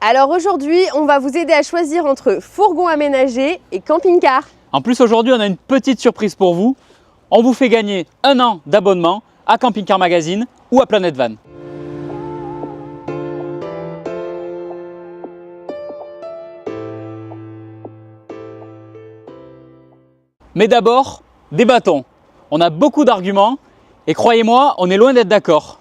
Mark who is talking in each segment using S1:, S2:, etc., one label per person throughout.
S1: Alors aujourd'hui, on va vous aider à choisir entre fourgon aménagé et camping-car.
S2: En plus, aujourd'hui, on a une petite surprise pour vous. On vous fait gagner 1 an d'abonnement à Camping Car Magazine ou à Planet Van. Mais d'abord, débattons. On a beaucoup d'arguments et croyez-moi, on est loin d'être d'accord.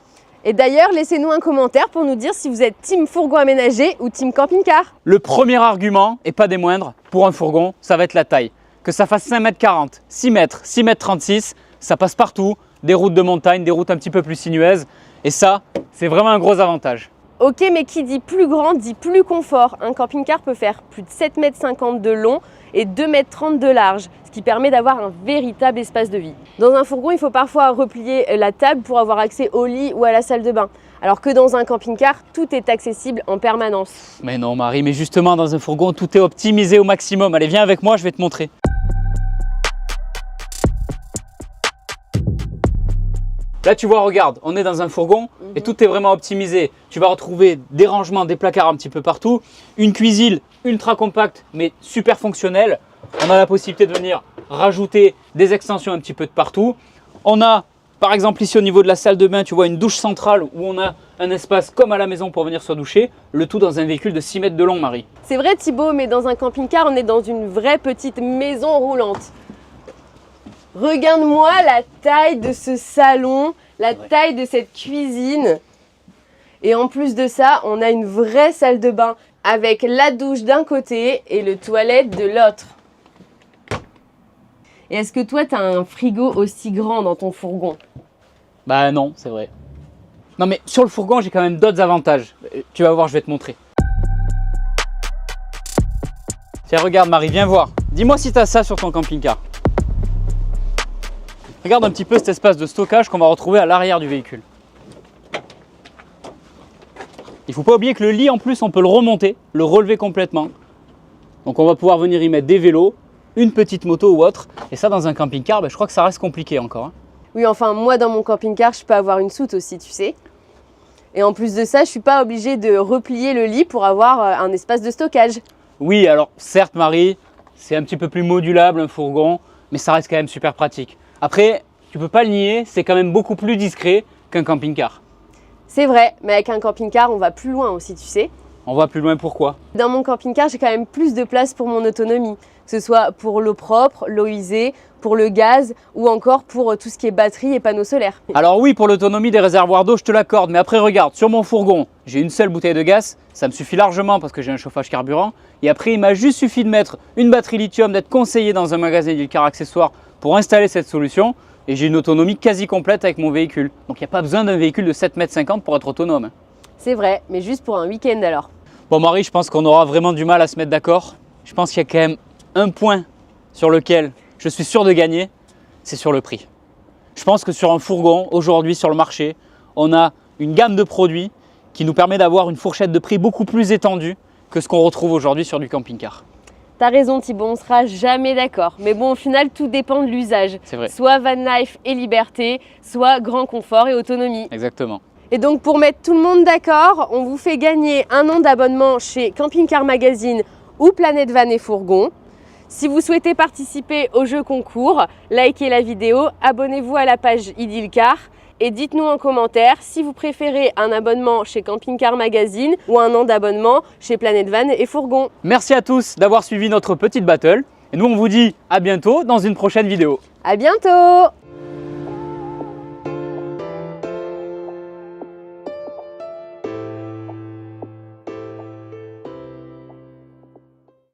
S1: Et d'ailleurs, laissez-nous un commentaire pour nous dire si vous êtes team fourgon aménagé ou team camping-car.
S2: Le premier argument, et pas des moindres, pour un fourgon, ça va être la taille. Que ça fasse 5,40 m, 6 m, 6,36 m, ça passe partout. Des routes de montagne, des routes un petit peu plus sinueuses. Et ça, c'est vraiment un gros avantage.
S1: Ok, mais qui dit plus grand dit plus confort. Un camping-car peut faire plus de 7,50 m de long et 2,30 m de large, ce qui permet d'avoir un véritable espace de vie. Dans un fourgon, il faut parfois replier la table pour avoir accès au lit ou à la salle de bain. Alors que dans un camping-car, tout est accessible en permanence.
S2: Mais non Marie, mais justement dans un fourgon, tout est optimisé au maximum. Allez, viens avec moi, je vais te montrer. Là tu vois, regarde, on est dans un fourgon et tout est vraiment optimisé. Tu vas retrouver des rangements, des placards un petit peu partout, une cuisine ultra compacte mais super fonctionnelle. On a la possibilité de venir rajouter des extensions un petit peu de partout. On a par exemple ici au niveau de la salle de bain, tu vois une douche centrale où on a un espace comme à la maison pour venir se doucher. Le tout dans un véhicule de 6 mètres de long, Marie.
S1: C'est vrai Thibaut, mais dans un camping-car, on est dans une vraie petite maison roulante. Regarde-moi la taille de ce salon, la taille de cette cuisine. Et en plus de ça, on a une vraie salle de bain avec la douche d'un côté et le toilette de l'autre. Et est-ce que toi, tu as un frigo aussi grand dans ton fourgon?
S2: Bah non, c'est vrai. Non mais sur le fourgon, j'ai quand même d'autres avantages. Tu vas voir, je vais te montrer. Tiens, regarde Marie, viens voir. Dis-moi si tu as ça sur ton camping-car. Regarde un petit peu cet espace de stockage qu'on va retrouver à l'arrière du véhicule. Il ne faut pas oublier que le lit, en plus, on peut le remonter, le relever complètement. Donc on va pouvoir venir y mettre des vélos, une petite moto ou autre. Et ça, dans un camping-car, je crois que ça reste compliqué encore. Hein.
S1: Oui, enfin, moi, dans mon camping-car, je peux avoir une soute aussi, tu sais. Et en plus de ça, je ne suis pas obligée de replier le lit pour avoir un espace de stockage.
S2: Oui, alors certes, Marie, c'est un petit peu plus modulable, un fourgon, mais ça reste quand même super pratique. Après, tu peux pas le nier, c'est quand même beaucoup plus discret qu'un camping-car.
S1: C'est vrai, mais avec un camping-car, on va plus loin aussi, tu sais.
S2: On va plus loin, pourquoi?
S1: Dans mon camping-car, j'ai quand même plus de place pour mon autonomie, que ce soit pour l'eau propre, l'eau usée, pour le gaz ou encore pour tout ce qui est batterie et panneaux solaires.
S2: Alors oui, pour l'autonomie des réservoirs d'eau, je te l'accorde, mais après regarde, sur mon fourgon, j'ai une seule bouteille de gaz, ça me suffit largement parce que j'ai un chauffage carburant. Et après, il m'a juste suffi de mettre une batterie lithium, d'être conseillé dans un magasin d'Ilcar Accessoires pour installer cette solution. Et j'ai une autonomie quasi complète avec mon véhicule. Donc il n'y a pas besoin d'un véhicule de 7,50 m pour être autonome.
S1: C'est vrai, mais juste pour un week-end alors.
S2: Bon Marie, je pense qu'on aura vraiment du mal à se mettre d'accord. Je pense qu'il y a quand même un point sur lequel je suis sûr de gagner, c'est sur le prix. Je pense que sur un fourgon, aujourd'hui sur le marché, on a une gamme de produits qui nous permet d'avoir une fourchette de prix beaucoup plus étendue que ce qu'on retrouve aujourd'hui sur du camping-car.
S1: T'as raison Thibaut, on sera jamais d'accord. Mais bon, au final, tout dépend de l'usage.
S2: C'est vrai.
S1: Soit van life et liberté, soit grand confort et autonomie.
S2: Exactement.
S1: Et donc pour mettre tout le monde d'accord, on vous fait gagner 1 an d'abonnement chez Camping Car Magazine ou Planet Van et Fourgon. Si vous souhaitez participer au jeu concours, likez la vidéo, abonnez-vous à la page Idilcar et dites-nous en commentaire si vous préférez un abonnement chez Camping Car Magazine ou 1 an d'abonnement chez Planet Van et Fourgon.
S2: Merci à tous d'avoir suivi notre petite battle et nous on vous dit à bientôt dans une prochaine vidéo.
S1: À bientôt!